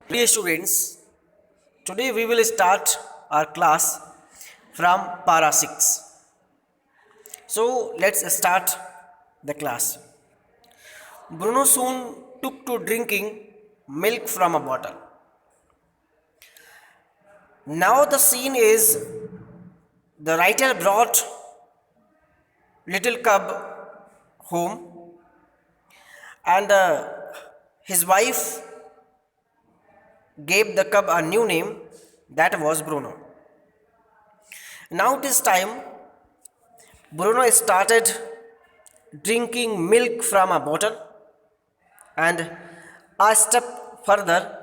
Dear students, today we will start our class from para 6. So let's start the class. Bruno soon took to drinking milk from a bottle. Now the scene is the writer brought little cub home and his wife gave the cub a new name that was Bruno. Now it is time Bruno started drinking milk from a bottle, and a step further,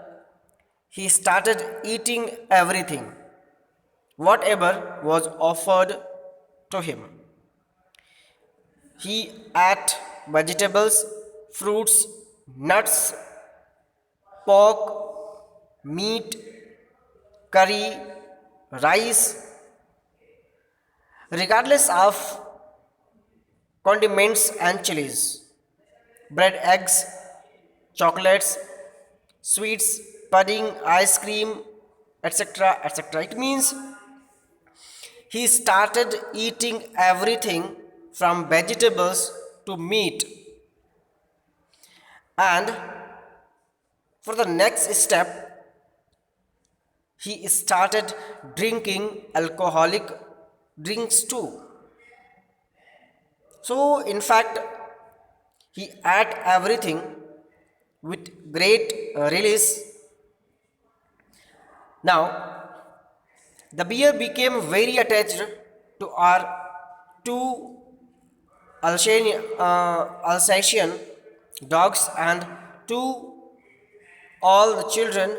he started eating everything, whatever was offered to him. He ate vegetables, fruits, nuts, pork, meat, curry, rice, regardless of condiments and chilies, bread, eggs, chocolates, sweets, pudding, ice cream, etc. etc. It means he started eating everything from vegetables to meat. And for the next step, he started drinking alcoholic drinks too. So, in fact, he ate everything with great relish. Now, the beer became very attached to our two Alsatian dogs and to all the children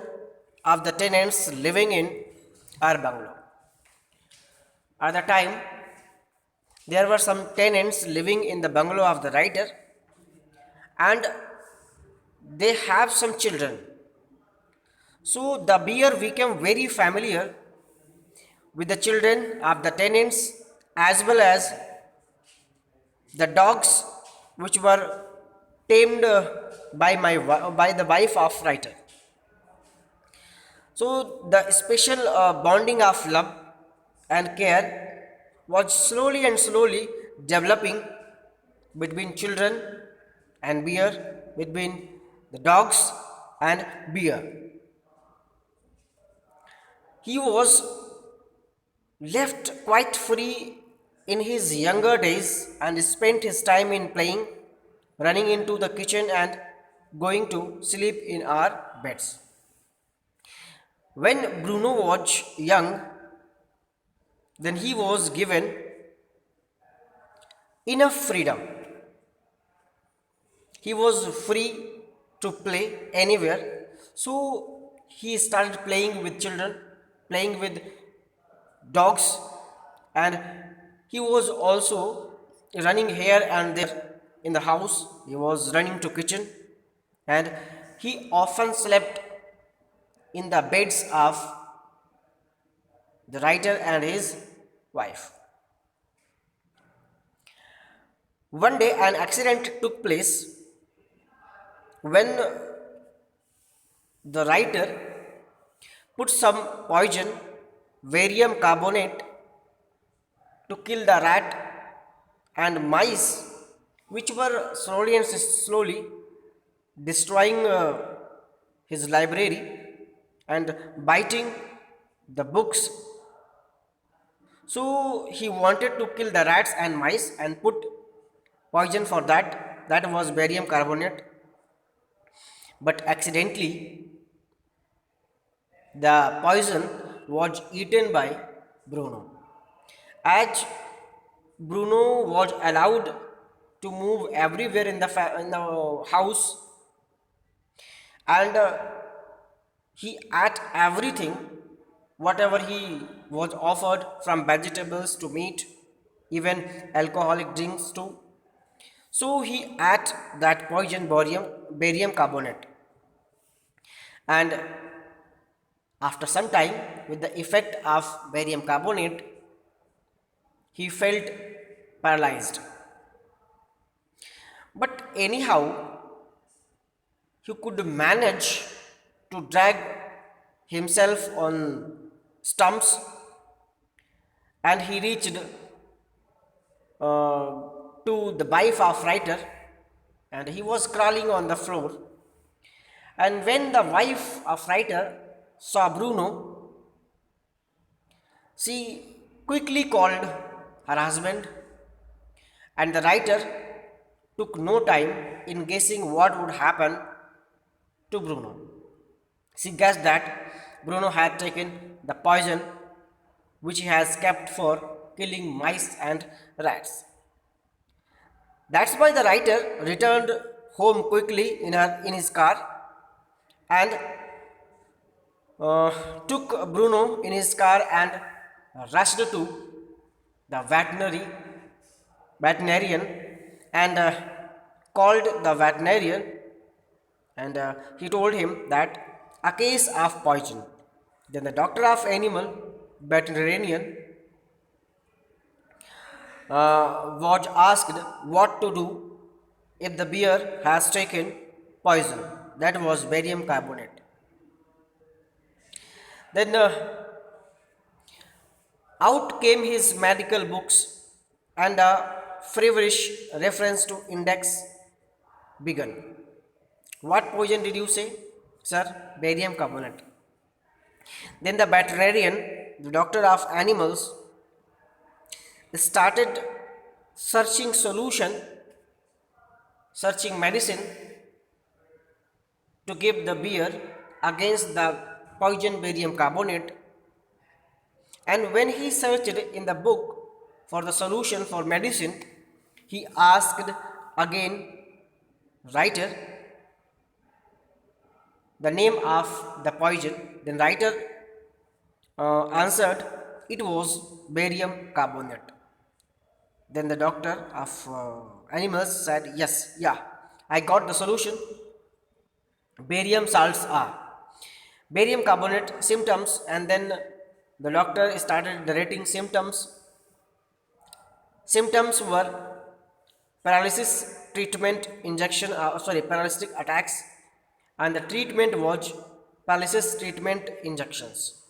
of the tenants living in our bungalow. At the time, there were some tenants living in the bungalow of the writer, and they have some children. So the beer became very familiar with the children of the tenants as well as the dogs which were tamed by the wife of writer. So the special bonding of love and care was slowly and slowly developing between children and beer, between the dogs and beer. He was left quite free in his younger days and spent his time in playing, running into the kitchen, and going to sleep in our beds. When Bruno was young, then he was given enough freedom. He was free to play anywhere. So he started playing with children, playing with dogs, and he was also running here and there in the house. He was running to kitchen, and he often slept in the beds of the writer and his wife. One day an accident took place when the writer put some poison, barium carbonate, to kill the rat and mice, which were slowly and slowly destroying his library and biting the books. So he wanted to kill the rats and mice and put poison for that. That was barium carbonate. But accidentally, the poison was eaten by Bruno. As Bruno was allowed to move everywhere in the house, and he ate everything whatever he was offered, from vegetables to meat, even alcoholic drinks too. So he ate that poison barium carbonate, and after some time, with the effect of barium carbonate, he felt paralyzed. But anyhow, he could manage to drag himself on stumps, and he reached to the wife of writer, and he was crawling on the floor. And when the wife of writer saw Bruno, she quickly called her husband, and the writer took no time in guessing what would happen to Bruno. She guessed that Bruno had taken the poison which he has kept for killing mice and rats. That's why the writer returned home quickly in his car and took Bruno in his car and rushed to the veterinarian and called the veterinarian, and he told him that a case of poison. Then the doctor of animal veterinarian was asked what to do if the bear has taken poison, that was barium carbonate. Then out came his medical books, and a feverish reference to index began. What poison did you say, sir? Barium carbonate. Then the veterinarian, the doctor of animals, started searching medicine to give the bear against the poison barium carbonate. And when he searched in the book for the solution for medicine, he asked again writer the name of the poison. Then writer answered it was barium carbonate. Then the doctor of animals said, yes, yeah, I got the solution. Barium salts are barium carbonate symptoms, and then the doctor started narrating symptoms. Symptoms were paralysis, treatment, injection, paralytic attacks, and the treatment was paralysis, treatment, injections.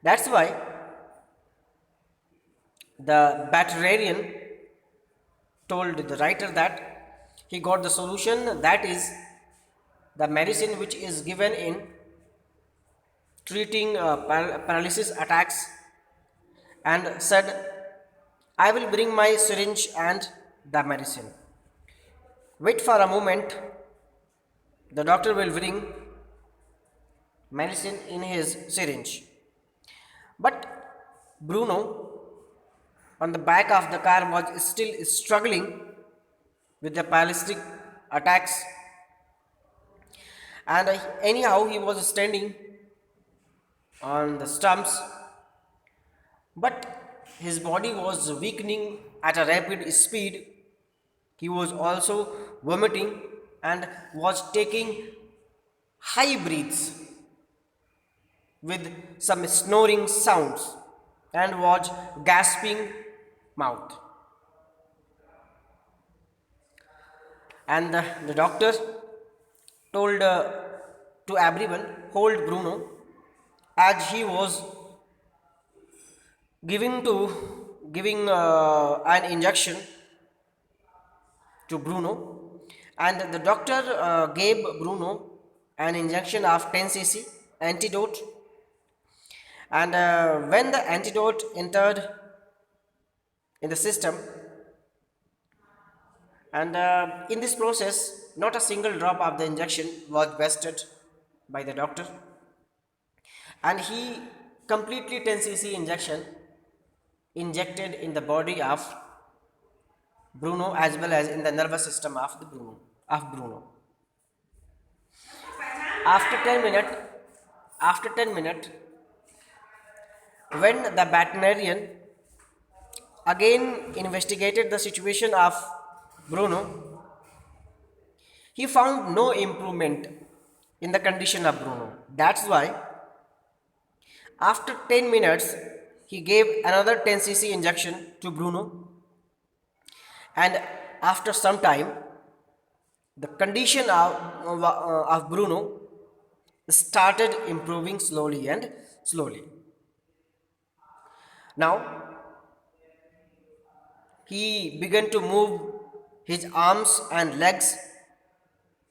That's why the veterinarian told the writer that he got the solution, that is the medicine which is given in treating paralysis attacks, and said, I will bring my syringe and the medicine. Wait for a moment, the doctor will bring medicine in his syringe. But Bruno on the back of the car was still struggling with the paralytic attacks, and anyhow he was standing on the stumps, but his body was weakening at a rapid speed. He was also vomiting and was taking high breaths with some snoring sounds and was gasping mouth. And the doctor told to everyone, hold Bruno, as he was giving an injection to Bruno, and the doctor gave Bruno an injection of 10 cc antidote, and when the antidote entered in the system, and in this process not a single drop of the injection was wasted by the doctor, and he completely 10 cc injection injected in the body of Bruno as well as in the nervous system of Bruno. After 10 minutes, when the veterinarian again investigated the situation of Bruno, he found no improvement in the condition of Bruno. That's why after 10 minutes he gave another 10 cc injection to Bruno, and after some time the condition of Bruno started improving slowly and slowly. Now he began to move his arms and legs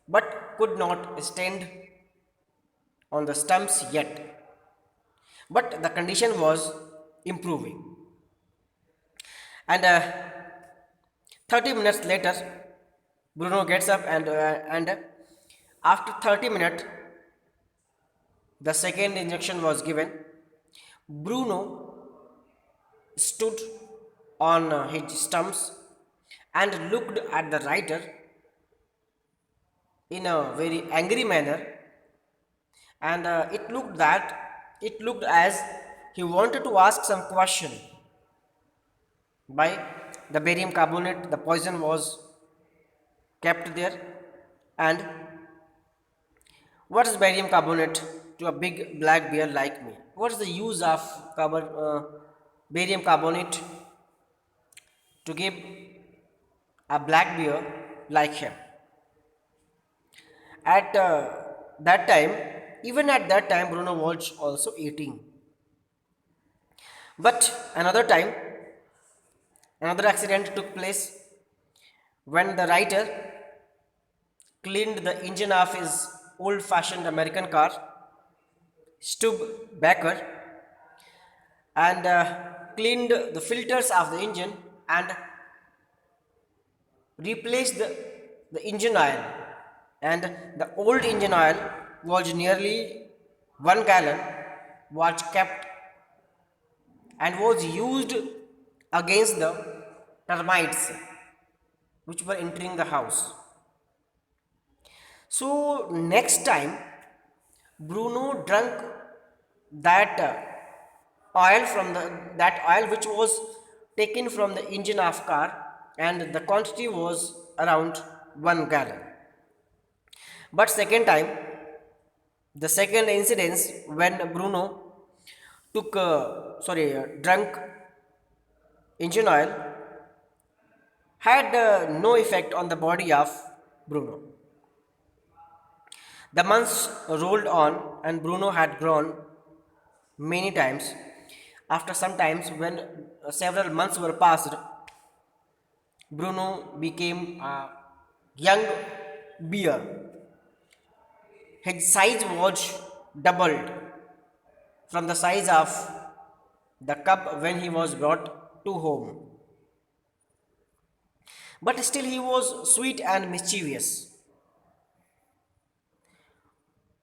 but could not stand on the stumps yet. But the condition was improving. And 30 minutes later, Bruno gets up and after 30 minutes, the second injection was given. Bruno stood on his stumps and looked at the writer in a very angry manner, and it looked as he wanted to ask some question. By the barium carbonate, the poison was kept there. And what is barium carbonate to a big black bear like me? What is the use of barium carbonate to give a black bear like him? At that time, even at that time, Bruno was also eating. But another accident took place when the writer cleaned the engine of his old fashioned American car, stood backward, and cleaned the filters of the engine and replaced the engine oil. And the old engine oil was nearly 1 gallon, was kept and was used against the termites which were entering the house. So next time Bruno drank that oil from the that oil which was taken from the engine of car, and the quantity was around 1 gallon. But second time, the second incidence when Bruno drank engine oil had no effect on the body of Bruno. The months rolled on, and Bruno had grown many times. After some times, when several months were passed, Bruno became a young bear. His size was doubled from the size of the cub when he was brought to home. But still, he was sweet and mischievous.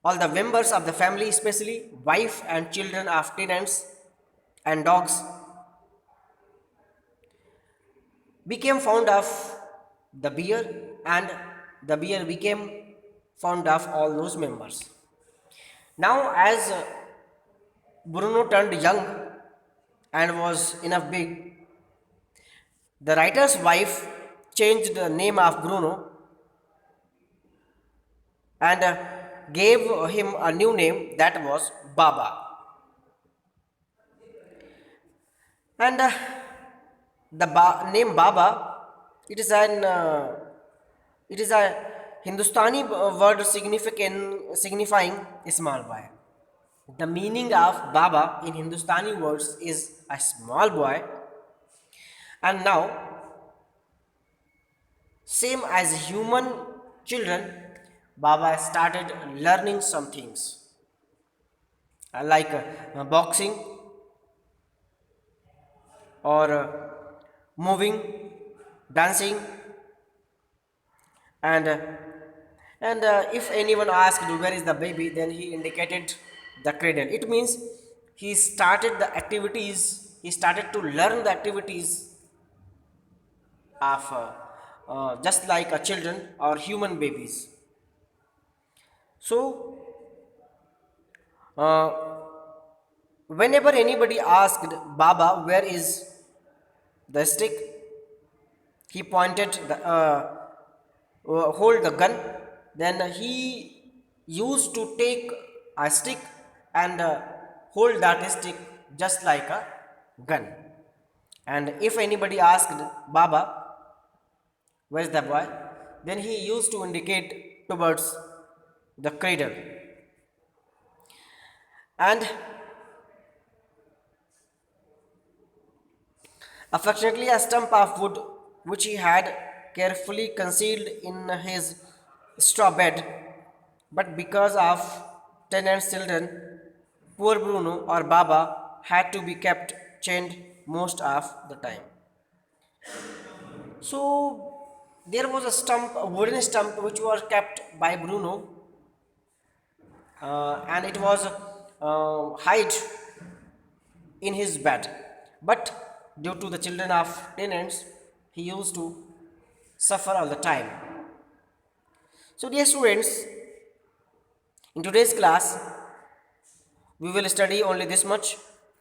All the members of the family, especially wife and children of tenants and dogs, became fond of the bear, and the bear became fond of all those members. Now, as Bruno turned young and was enough big, the writer's wife changed the name of Bruno and gave him a new name, that was Baba. And the name Baba, it is an it is a Hindustani word signifying small boy. The meaning of Baba in Hindustani words is a small boy. And now, same as human children, Baba started learning some things like boxing or moving, dancing, and if anyone asked where is the baby, then he indicated the cradle. It means he started the activities, he started to learn the activities of just like a children or human babies. So uh, whenever anybody asked Baba where is the stick, he pointed the hold the gun. Then he used to take a stick and hold that stick just like a gun. And if anybody asked Baba where is the boy, then he used to indicate towards the cradle. and affectionately a stump of wood which he had carefully concealed in his straw bed. But because of tenant's children, poor Bruno or Baba had to be kept chained most of the time. So there was a stump, a wooden stump, which was kept by Bruno, and it was hide in his bed. But due to the children of tenants, he used to suffer all the time. So, dear students, in today's class, we will study only this much,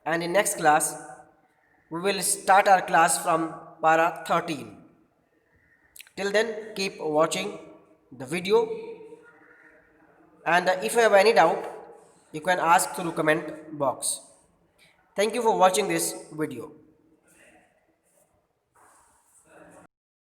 and in next class, we will start our class from para 13. Till then, keep watching the video, and if you have any doubt, you can ask through comment box. Thank you for watching this video.